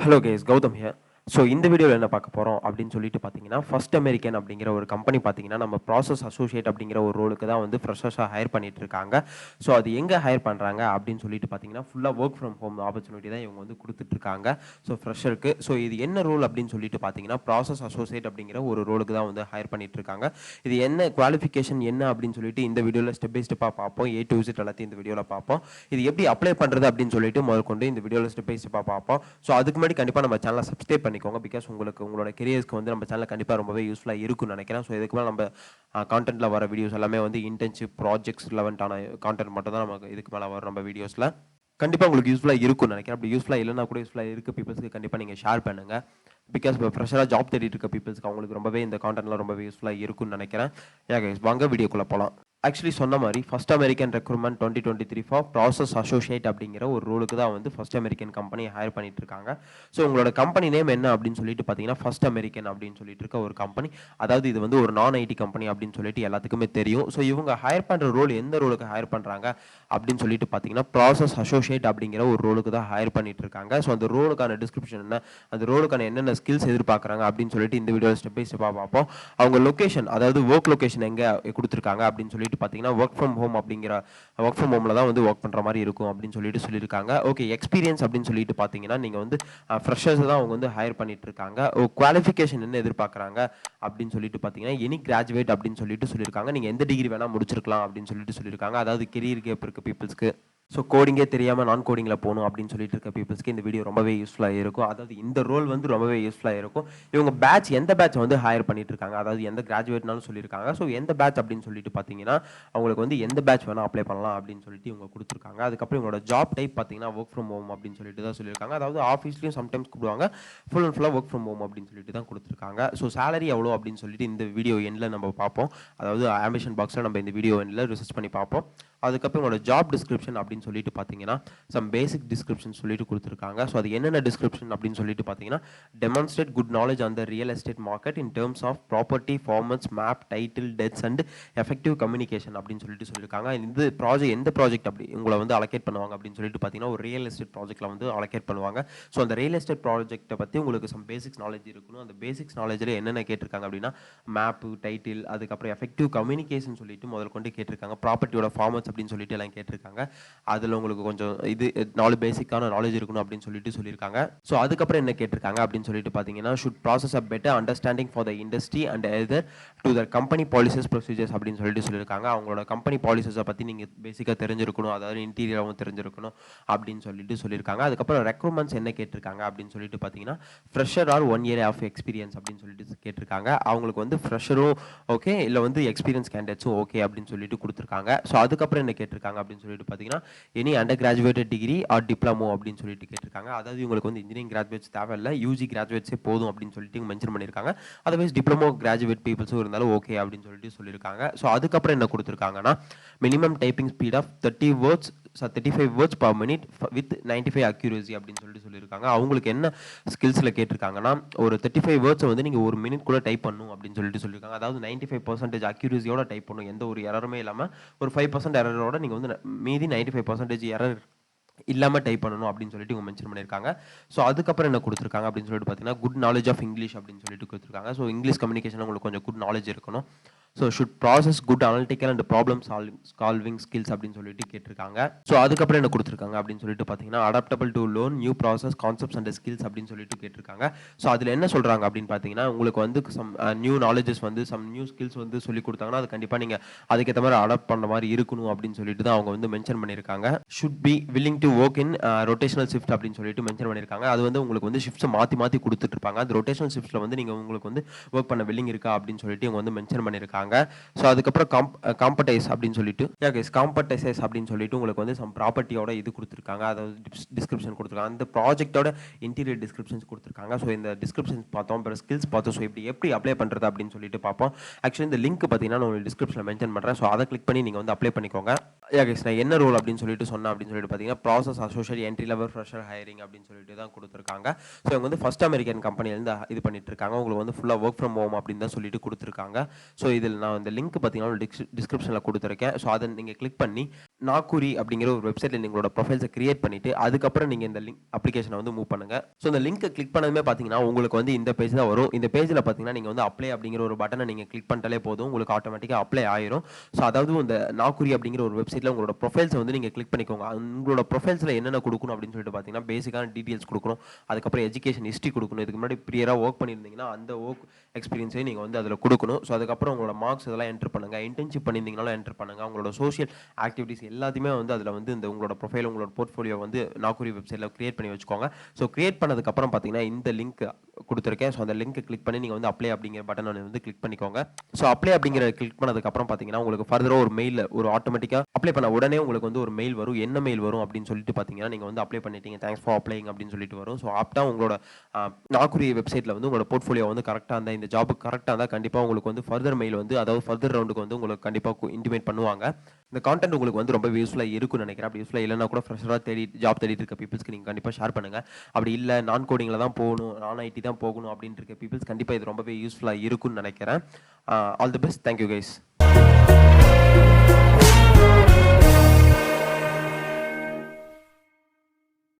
Hello guys, Gowtham here. So இந்த வீடியோவில் என்ன பார்க்க போகிறோம் அப்படின்னு சொல்லிட்டு பார்த்தீங்கன்னா, ஃபர்ஸ்ட் அமெரிக்கன் அப்படிங்கிற ஒரு கம்பெனி பார்த்தீங்கன்னா, நம்ம ப்ராசஸ் அசோசியேட் அப்படிங்கிற ஒரு ரோலுக்கு தான் வந்து ஃப்ரெஷர்ஸாக ஹையர் பண்ணிட்டு இருக்காங்க. ஸோ அது எங்கே ஹையர் பண்ணுறாங்க அப்படின்னு சொல்லிட்டு பார்த்தீங்கன்னா, ஃபுல்லாக ஒர்க் ஃப்ரம் ஹோம் ஆப்பர்ச்சுனிட்டி தான் இவங்க வந்து கொடுத்துட்ருக்காங்க. ஸோ ஃப்ரெஷருக்கு ஸோ இது என்ன ரோல் அப்படின்னு சொல்லிட்டு பார்த்தீங்கன்னா, ப்ராசஸ் அசோசியேட் அப்படிங்கிற ஒரு ரோலுக்கு தான் வந்து ஹையர் பண்ணிட்டு இருக்காங்க. இது என்ன குவாலிஃபிகேஷன் என்ன அப்படின்னு சொல்லிட்டு இந்த வீடியோவில் ஸ்டெப் பை ஸ்டெப்பாக பார்ப்போம். A to Z எல்லாத்தையும் இந்த வீடியோவில் பார்ப்போம். இது எப்படி அப்ளை பண்ணுறது அப்படின்னு சொல்லிட்டு முதற்கொண்டு இந்த வீடியோவில் ஸ்டெப் பை ஸ்டெப்பாக பார்ப்போம். ஸோ அதுக்கு முன்னாடி கண்டிப்பாக நம்ம சேனலை சப்ஸ்கிரைப் பண்ணிக்கோங்க. பிகாஸ் உங்களோட கெரியர்ஸ்க்கு வந்து நம்ம சேனல் கண்டிப்பாக ரொம்பவே யூஸ்ஃபுல்லாக இருக்கும்னு நினைக்கிறேன். ஸோ இதுக்கு மேலே நம்ம கான்டென்ட்டில் வர வீடியோஸ் எல்லாமே வந்து இன்டர்ன்ஷிப் ப்ராஜெக்ட்ஸ் ரிலவெண்ட்டான கான்டென்ட் மட்டும் தான் நமக்கு இதுக்கு மேலே வரும் நம்ம வீடியோஸில். கண்டிப்பாக உங்களுக்கு யூஸ்ஃபுல்லாக இருக்கும்னு நினைக்கிறேன். அப்படி யூஸ்ஃபுல்லாக இல்லைனா கூட யூஸ்ஃபுல்லாக இருக்க பீப்புள்ஸ்க்கு கண்டிப்பாக நீங்கள் ஷேர் பண்ணுங்கள். பிகாஸ் இப்போ ஃப்ரெஷராக ஜாப் தேடிட்டு இருக்க பீப்புள்ஸ்க்கு அவங்களுக்கு ரொம்பவே இந்த கான்டென்ட்லாம் ரொம்பவே யூஸ்ஃபுல்லாக இருக்கும்னு நினைக்கிறேன். வாங்க வீடியோக்குள்ளே போகலாம். ஆக்சுவலி சொன்ன மாதிரி first American recruitment 2023 for process associate அப்படிங்கிற ஒரு ரோலுக்கு தான் வந்து ஃபர்ஸ்ட் அமெரிக்கன் கம்பெனி ஹையர் பண்ணிட்டு இருக்காங்க. ஸோ உங்களோட கம்பெனி நேம் என்ன அப்படின்னு சொல்லிட்டு பார்த்தீங்கன்னா, ஃபர்ஸ்ட் அமெரிக்கன் அப்படின்னு சொல்லிட்டு இருக்க ஒரு கம்பெனி. அதாவது இது வந்து ஒரு நான் ஐடி கம்பெனி அப்படின்னு சொல்லிட்டு எல்லாத்துக்குமே தெரியும். ஸோ இவங்க ஹையர் பண்ணுற ரோல் எந்த ரோலுக்கு ஹையர் பண்ணுறாங்க அப்படின்னு சொல்லிட்டு பார்த்தீங்கன்னா, ப்ராசஸ் அசோசியேட் அப்படிங்கிற ஒரு ரோலுக்கு தான் ஹையர் பண்ணிட்டு இருக்காங்க. ஸோ அந்த ரோலுக்கான டிஸ்கிரிப்ஷன் என்ன, அந்த ரோலுக்கான என்னென்ன ஸ்கில்ஸ் எதிர்பார்க்குறாங்க அப்படின்னு சொல்லிட்டு இந்த வீடியோ ஸ்டெப் பை ஸ்டெப்பாக பார்ப்போம். அவங்க லொக்கேஷன், அதாவது ஒர்க் லொக்கேஷன் எங்கே கொடுத்துருக்காங்க அப்படின்னு சொல்லிட்டு பார்த்தீங்கன்னா, ஒர்க் ஃப்ரம் ஹோம் அப்படிங்கிற ஒர்க் ஃப்ரம் ஹோமில் தான் வந்து ஒர்க் பண்ணுற மாதிரி இருக்கும் அப்படின்னு சொல்லிட்டு சொல்லியிருக்காங்க. ஓகே, எக்ஸ்பீரியன்ஸ் அப்படின்னு சொல்லிட்டு பார்த்தீங்கன்னா, நீங்கள் வந்து ஃப்ரெஷர்ஸ் தான் அவங்க வந்து ஹையர் பண்ணிட்டு இருக்காங்க. குவாலிஃபிகேஷன் என்ன எதிர்பார்க்குறாங்க அப்படின்னு சொல்லிட்டு பார்த்தீங்கன்னா, எனி கிராஜுவேட் அப்படின்னு சொல்லிட்டு சொல்லியிருக்காங்க. நீங்கள் எந்த டிகிரி வேணால் முடிச்சிருக்கலாம் அப்படின்னு சொல்லிட்டு சொல்லியிருக்காங்க. அதாவது கெரியர் கேப் இருக்க பீப்புள்ஸ்க்கு, ஸோ கோடிங்கே தெரியாமல் நான் கோடிங்கில் போகணும் அப்படின்னு சொல்லிட்டு இருக்க பீப்புள்ஸ்க்கு இந்த வீடியோ ரொம்பவே யூஸ்ஃபுல்லாக இருக்கும். அதாவது இந்த ரோல் வந்து ரொம்பவே யூஸ்ஃபுல்லாக இருக்கும். இவங்க பேட்ச் எந்த பேட்ச் வந்து ஹையர் பண்ணிட்டு இருக்காங்க, அதாவது எந்த கிராஜுவேட்னாலும் சொல்லியிருக்காங்க. ஸோ எந்த பேட்ச் அப்படின்னு சொல்லிட்டு பார்த்தீங்கன்னா, அவங்களுக்கு வந்து எந்த பேட்ச் வேணால் அப்ளை பண்ணலாம் அப்படின்னு சொல்லிட்டு இவங்க கொடுத்துருக்காங்க. அதுக்கப்புறம் இவங்களோட ஜாப் டைப் பார்த்தீங்கன்னா ஒர்க் ஃப்ரம் ஹோம் அப்படின்னு சொல்லிட்டு தான் சொல்லியிருக்காங்க. அதாவது ஆஃபீஸ்லையும் சம்டைம்ஸ் கூப்பிடுவாங்க, ஃபுல் அண்ட் ஃபுல்லாக ஒர்க் ஃப்ரம் ஹோம் அப்படின்னு சொல்லிட்டு தான் கொடுத்துருக்காங்க. ஸோ சேலரி எவ்வளோ அப்படின்னு சொல்லிட்டு இந்த வீடியோ எண்டில் நம்ம பார்ப்போம். அதாவது ஆம்பிஷன் பாக்ஸில் நம்ம இந்த வீடியோ எண்டில் ரிசர்ச் பண்ணி பார்ப்போம். அதுக்கப்புறம் உங்களோட ஜாப் டிஸ்கிரிப்ஷன் அப்படின்னு சொல்லிட்டு பார்த்தீங்கன்னா, சம் பேசிக் டிஸ்கிரிப்ஷன் சொல்லிட்டு கொடுத்துருக்காங்க. ஸோ அது என்னென்ன டிஸ்கிரிப்ஷன் அப்படின்னு சொல்லிட்டு பார்த்தீங்கன்னா, demonstrate good knowledge on the real estate market in terms of property formats map title deeds and effective communication அப்படின்னு சொல்லிட்டு சொல்லியிருக்காங்க. இந்த ப்ராஜெக்ட் எந்த ப்ராஜெக்ட் அப்படி உங்களை வந்து அலோகேட் பண்ணுவாங்க அப்படின்னு சொல்லிட்டு பார்த்தீங்கன்னா, ஒரு ரியல் எஸ்டேட் ப்ராஜெக்ட்டில் வந்து அலோகேட் பண்ணுவாங்க. ஸோ அந்த ரியல் எஸ்டேட் ப்ராஜெக்ட்டை பற்றி உங்களுக்கு சம் பேசிக்ஸ் நாலேஜ் இருக்கணும். அந்த பேசிக்ஸ் நாலேஜில் என்னென்ன கேட்டிருக்காங்க அப்படின்னா, மேப்பு, டைட்டில், அதுக்கப்புறம் எஃபெக்டிவ் கம்யூனிகேஷன் சொல்லிட்டு முதல் கொண்டு கேட்டிருக்காங்க. ப்ராப்பர்ட்டியோட ஃபார்மட்ஸ் அப்படின்னு சொல்லிட்டு எல்லாம் கேட்டிருக்காங்க. அதில் உங்களுக்கு கொஞ்சம் இது 4 பேசிக்கான நாலேஜ் இருக்கணும் அப்படின்னு சொல்லிட்டு சொல்லியிருக்காங்க. ஸோ அதுக்கப்புறம் என்ன கேட்டிருக்காங்க அப்படின்னு சொல்லிட்டு பார்த்தீங்கன்னா, should process a better understanding for the industry and either to the company policies procedures அப்படின்னு சொல்லிட்டு சொல்லியிருக்காங்க. அவங்களோட கம்பெனி பாலிசிஸை பற்றி நீங்கள் பேசிக்காக தெரிஞ்சிருக்கணும், அதாவது இன்டீரியராகவும் தெரிஞ்சிருக்கணும் அப்படின்னு சொல்லிட்டு சொல்லியிருக்காங்க. அதுக்கப்புறம் ரெக்ரூட்மெண்ட்ஸ் என்ன கேட்டிருக்காங்க அப்படின்னு சொல்லிட்டு பார்த்தீங்கன்னா, fresher or 1 year of experience அப்படின்னு சொல்லிட்டு கேட்டிருக்காங்க. அவங்களுக்கு வந்து ஃப்ரெஷரும் ஓகே, இல்லை வந்து எக்ஸ்பீரியன்ஸ் கேண்டிடேட்ஸும் ஓகே அப்படின்னு சொல்லிட்டு கொடுத்துருக்காங்க. ஸோ அதுக்கப்புறம் என்ன கேட்டிருக்காங்க அப்படின்னு சொல்லிட்டு பார்த்தீங்கன்னா, any under graduated degree R diploma அப்படின்னு சொல்லிட்டு கேட்டிருக்காங்க. அதாவது இவங்களுக்கு வந்து இன்ஜினியரிங் கிராஜுவேட்ஸ் தேவையில்லை, யூஜி கிராஜுவேட்ஸே போதும் அப்படின்னு சொல்லிட்டு மென்ஷன் பண்ணியிருக்காங்க. அதர்வைஸ் டிப்ளமோ கிராஜுவேட் பீப்புள்ஸும் இருந்தாலும் ஓகே அப்படின்னு சொல்லிட்டு சொல்லியிருக்காங்க. ஸோ அதுக்கப்புறம் என்ன கொடுத்துருக்காங்கன்னா, minimum typing speed of 35 words per minute with 95 accuracy அப்படின்னு சொல்லிட்டு சொல்லியிருக்காங்க. அவங்களுக்கு என்ன ஸ்கில்ஸில் கேட்டிருக்காங்கன்னா, ஒரு 35 வேர்ட்ஸை வந்து நீங்கள் ஒரு மினிட் கூட டைப் பண்ணணும் அப்படின்னு சொல்லிட்டு சொல்லியிருக்காங்க. அதாவது 95% அக்யூரசியோட டைப் பண்ணணும், எந்த ஒரு எரருமே இல்லாமல். ஒரு 5% எரரோட நீங்கள் வந்து மீதி 95% எரர் இல்லாமல் டைப் பண்ணணும் அப்படின்னு சொல்லிட்டு இவங்க மென்ஷன் பண்ணியிருக்காங்க. ஸோ அதுக்கப்புறம் என்ன கொடுத்துருக்காங்க அப்படின்னு சொல்லிட்டு பார்த்தீங்கன்னா, குட் நாலேஜ் ஆஃப் இங்கிலீஷ் அப்படின்னு சொல்லிட்டு கொடுத்துருக்காங்க. ஸோ இங்கிலீஷ் கம்யூனிகேஷன் உங்களுக்கு கொஞ்சம் குட் நாலேஜ் இருக்கணும். So should process good analytical and problem solving skills அப்படின்னு சொல்லிட்டு கேட்டிருக்காங்க. ஸோ அதுக்கப்புறம் என்ன கொடுத்துருக்காங்க அப்படின்னு சொல்லிட்டு பார்த்தீங்கன்னா, adaptable to learn new process concepts and skills அப்படின்னு சொல்லிட்டு கேட்டிருக்காங்க. ஸோ அதில் என்ன சொல்கிறாங்க அப்படின்னு பார்த்தீங்கன்னா, உங்களுக்கு வந்து சம் நியூ நாலேஜஸ் வந்து சம் நியூ ஸ்கில்ஸ் வந்து சொல்லி கொடுத்தாங்கன்னா, அது கண்டிப்பாக நீங்கள் அதுக்கேற்ற மாதிரி அடாப்ட் பண்ண மாதிரி இருக்கணும் அப்படின்னு சொல்லிட்டு தான் அவங்க வந்து மென்ஷன் பண்ணியிருக்காங்க. Should be willing to work in rotational shift அப்படின்னு சொல்லிட்டு மென்ஷன் பண்ணியிருக்காங்க. அது வந்து உங்களுக்கு வந்து ஷிஃப்ட்ஸை மாற்றி மாற்றி கொடுத்துட்டு இருப்பாங்க. அந்த ரொட்டேஷனல் ஷிஃப்ட்டில் வந்து நீங்கள் உங்களுக்கு வந்து ஒர்க் பண்ண வில்லிங் இருக்கா அப்படின்னு சொல்லிட்டு இவங்க வந்து மென்ஷன் பண்ணியிருக்காங்க. ஸோ அதுக்கப்புறம் காம்படைஸ் அப்படின்னு சொல்லிட்டு காம்படைசஸ் அப்படின்னு சொல்லிட்டு உங்களுக்கு வந்து சம் ப்ராப்பர்ட்டியோட இது கொடுத்துருக்காங்க, அதாவது டிஸ்கிரிப்ஷன் கொடுத்துருக்காங்க. அந்த ப்ராஜெக்டோட இன்டீரியர் டிஸ்கிரிப்ஷன்ஸ் கொடுத்துருக்காங்க. ஸோ இந்த டிஸ்கிரிப்ஷன்ஸ் பார்த்தோம், அப்புறம் ஸ்கில்ஸ் பார்த்தோம். ஸோ எப்படி அப்ளை பண்ணுறது அப்படின்னு சொல்லிட்டு பார்ப்போம். ஆக்சுவலி இந்த லிங்க் பார்த்தீங்கன்னா நான் உங்களுக்கு டிஸ்கிரிப்ஷனில் மென்ஷன் பண்ணுறேன். ஸோ அதை கிளிக் பண்ணி நீங்கள் வந்து அப்ளை பண்ணிக்கோங்க. நான் என்ன ரோல் அப்படின்னு சொல்லிட்டு சொன்னேன் அப்படின்னு சொல்லிட்டு பார்த்தீங்கன்னா, process associate entry level fresher hiring அப்படின்னு சொல்லிட்டு தான் கொடுத்துருக்காங்க. ஸோ இவங்க வந்து ஃபர்ஸ்ட் அமெரிக்கன் கம்பெனிலேருந்து இது பண்ணிட்டு இருக்காங்க. உங்களுக்கு வந்து ஃபுல்லாக ஒர்க் ஃப்ரம் ஹோம் அப்படின்னு தான் சொல்லிட்டு கொடுத்துருக்காங்க. ஸோ இதில் நான் இந்த லிங்க் பார்த்தீங்கன்னா டிஸ்கிரிப்ஷனில் கொடுத்துருக்கேன். ஸோ அதை நீங்கள் கிளிக் பண்ணி நாக்குரி அப்படிங்கிற ஒரு வெப்சைட்ல நீங்களோட ப்ரொஃபைல்ஸை கிரியேட் பண்ணிட்டு அதுக்கப்புறம் நீங்க இந்த லிங்க் அப்ளிகேஷனை வந்து மூவ் பண்ணுங்க. ஸோ இந்த லிங்கை கிளிக் பண்ணதுமே பார்த்தீங்கன்னா உங்களுக்கு வந்து இந்த பேஜ் தான் வரும். இந்த பேஜில் பார்த்தீங்கன்னா நீங்க வந்து அப்ளை அப்படிங்கிற ஒரு பட்டனை நீங்க கிளிக் பண்ணிட்டாலே போதும், உங்களுக்கு ஆட்டோமேட்டிக்காக அப்ளை ஆயிரும். ஸோ அதாவது இந்த நாக்குரி அப்படிங்கிற ஒரு வெப்சைட்ல உங்களோட ப்ரொஃபைல்ஸை வந்து நீங்க கிளிக் பண்ணிக்கோங்க. உங்களோட ப்ரொஃபைல்ஸ்ல என்னென்ன கொடுக்கணும் அப்படின்னு சொல்லிட்டு பார்த்தீங்கன்னா பேசிக்கான டீடைல்ஸ் கொடுக்கணும். அதுக்கப்புறம் எஜுகேஷன் ஹிஸ்ட்ரி கொடுக்கணும். இதுக்கு முன்னாடி ப்ரியரா ஒர்க் பண்ணியிருந்தீங்கன்னா அந்த ஒர்க் எக்ஸ்பீரியன்ஸையும் நீங்க வந்து அதில் கொடுக்கணும். ஸோ அதுக்கப்புறம் உங்களோட மார்க்ஸ் இதெல்லாம் என்டர் பண்ணுங்க. இன்டர்ன்ஷிப் பண்ணியிருந்தீங்கனாலும் என்டர் பண்ணுங்க. உங்களோட சோஷியல் ஆக்டிவிட்டீஸ் எல்லாத்தையுமே வந்து அதில் வந்து இந்த உங்களோட ப்ரொஃபைல் உங்களோட போர்ட்ஃபோலியோ வந்து நாக்குரி வெப்சைட்டில் கிரியேட் பண்ணி வச்சுக்கோங்க. ஸோ கிரியேட் பண்ணதுக்கப்புறம் பார்த்தீங்கன்னா இந்த லிங்க் கொடுத்துருக்கேன். ஸோ அந்த லிங்க் கிளிக் பண்ணி நீங்கள் வந்து அப்ளை அப்படிங்கிற பட்டன் வந்து கிளிக் பண்ணிக்கோங்க. ஸோ அப்ளை அப்படிங்கிற கிளிக் பண்ணதுக்கப்புறம் பார்த்தீங்கன்னா உங்களுக்கு ஃபர்தராக ஒரு மெயில் ஒரு ஆட்டோமேட்டிக்காக அப்ளை பண்ண உடனே உங்களுக்கு வந்து ஒரு மெயில் வரும். என்ன மெயில் வரும் அப்படின்னு சொல்லிட்டு பார்த்தீங்கன்னா நீங்கள் வந்து அப்ளை பண்ணிட்டீங்க, தேங்க்ஸ் ஃபார் அப்ளைங் அப்படின்னு சொல்லிட்டு வரும். ஸோ ஆப்டா உங்களோட நாக்குரி வெப்சைட்டில் வந்து உங்களோட போர்ட்ஃபோலியோ வந்து கரெக்டாக இருந்தால் இந்த ஜாபுக்கு கரெக்டாக இருந்தால் கண்டிப்பாக உங்களுக்கு வந்து ஃபர்தர் மெயில் வந்து அதாவது ஃபர்தர் ரவுண்டுக்கு வந்து உங்களுக்கு கண்டிப்பாக இன்டிமேட் பண்ணுவாங்க. இந்த கான்டென்ட் உங்களுக்கு வந்து ரொம்ப யூஸ்ஃபுல்லாக இருக்கும்னு நினைக்கிறேன். அப்படி யூஸ்ஃபுல்லாக இல்லைனா கூட ஃப்ரெஷராக ஜாப் தேடிட்டு இருக்க பீப்புள்ஸ்க்கு நீங்கள் கண்டிப்பாக ஷேர் பண்ணுங்க. அப்படி இல்லை நான் கோடிங்கில் தான் போகணும், நான் ஐடி தான் போகணும் அப்படின்ட்டு இருக்க பீப்புள்ஸ் கண்டிப்பாக இது ரொம்பவே யூஸ்ஃபுல்லாக இருக்கும்னு நினைக்கிறேன். All the best. Thank you guys.